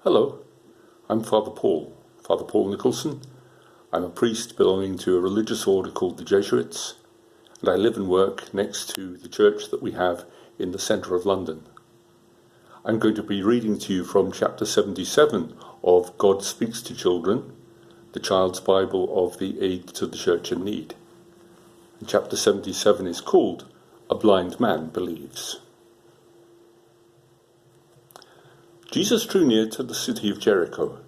Hello, I'm Fr Paul Nicholson. I'm a priest belonging to a religious order called the Jesuits, and I live and work next to the church that we have in the centre of London. I'm going to be reading to you from chapter 77 of God Speaks to Children, the Child's Bible of the Aid to the Church in Need. And chapter 77 is called A Blind Man Believes. Jesus drew near to the city of Jericho.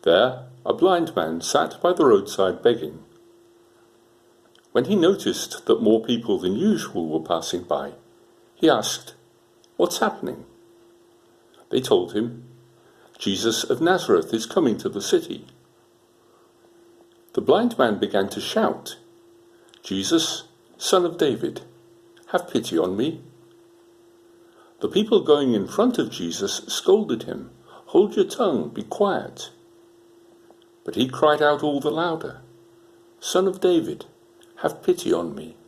There, a blind man sat by the roadside begging. When he noticed that more people than usual were passing by, he asked, "What's happening?" They told him, "Jesus of Nazareth is coming to the city." The blind man began to shout, "Jesus, Son of David, have pity on me." The people going in front of Jesus scolded him, "Hold your tongue, be quiet." But he cried out all the louder, "Son of David, have pity on me."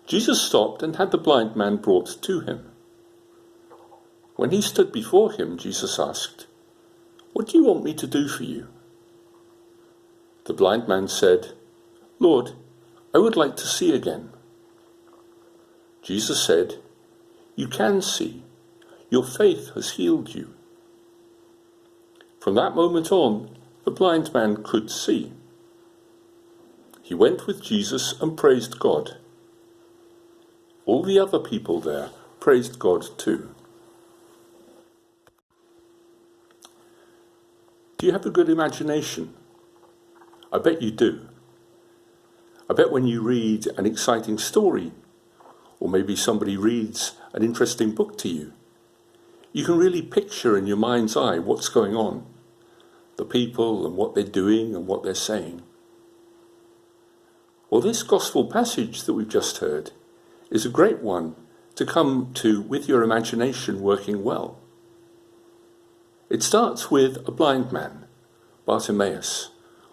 Jesus stopped and had the blind man brought to him. When he stood before him, Jesus asked, "What do you want me to do for you?" The blind man said, "Lord, I would like to see again." Jesus said, "You can see. Your faith has healed you." From that moment on, the blind man could see. He went with Jesus and praised God. All the other people there praised God too. Do you have a good imagination? I bet you do. I bet when you read an exciting story, or maybe somebody reads an interesting book to you, you can really picture in your mind's eye what's going on, the people and what they're doing and what they're saying. Well, this gospel passage that we've just heard is a great one to come to with your imagination working well. It starts with a blind man, Bartimaeus,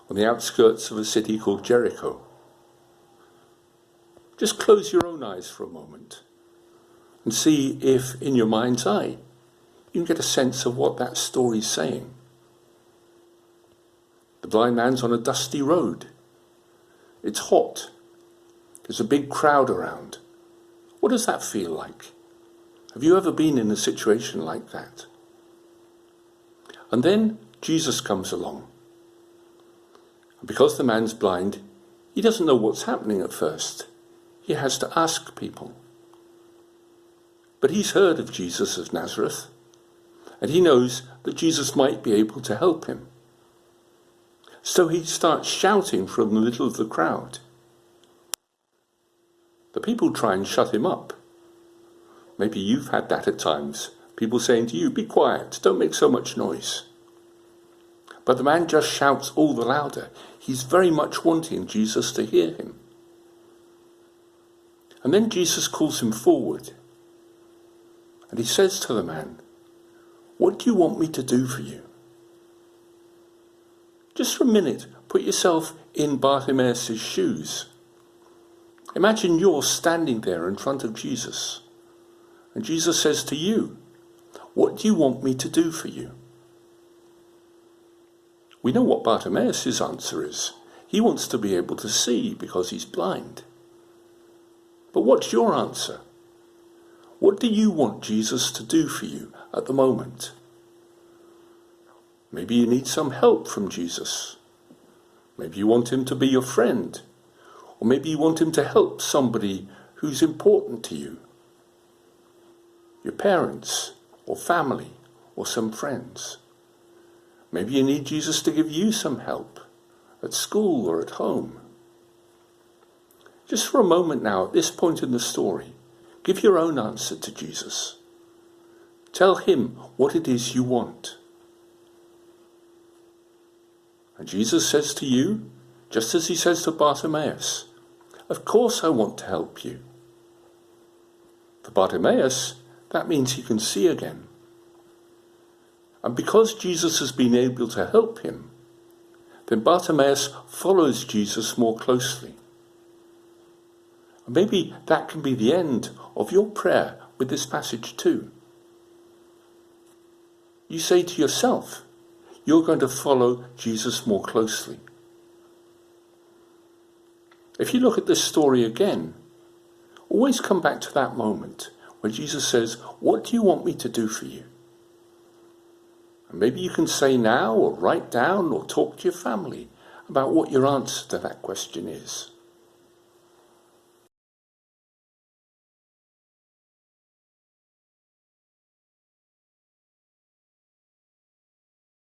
on the outskirts of a city called Jericho. Just close your own eyes for a moment and see if, in your mind's eye, you can get a sense of what that story's saying. The blind man's on a dusty road. It's hot. There's a big crowd around. What does that feel like? Have you ever been in a situation like that? And then Jesus comes along. And because the man's blind, he doesn't know what's happening at first. He has to ask people. But he's heard of Jesus of Nazareth, and he knows that Jesus might be able to help him. So he starts shouting from the middle of the crowd. The people try and shut him up. Maybe you've had that at times. People saying to you, "Be quiet, don't make so much noise." But the man just shouts all the louder. He's very much wanting Jesus to hear him. And then Jesus calls him forward. And he says to the man, "What do you want me to do for you?" Just for a minute, put yourself in Bartimaeus' shoes. Imagine you're standing there in front of Jesus. And Jesus says to you, "What do you want me to do for you?" We know what Bartimaeus' answer is. He wants to be able to see because he's blind. But what's your answer? What do you want Jesus to do for you at the moment? Maybe you need some help from Jesus. Maybe you want him to be your friend. Or maybe you want him to help somebody who's important to you. Your parents, or family, or some friends. Maybe you need Jesus to give you some help at school or at home. Just for a moment now, at this point in the story, give your own answer to Jesus. Tell him what it is you want. And Jesus says to you, just as he says to Bartimaeus, "Of course I want to help you." For Bartimaeus, that means he can see again. And because Jesus has been able to help him, then Bartimaeus follows Jesus more closely. And maybe that can be the end of your prayer with this passage too. you say to yourself, you're going to follow Jesus more closely. If you look at this story again, always come back to that moment where Jesus says, what do you want me to do for you? And maybe you can say now or write down or talk to your family about what your answer to that question is.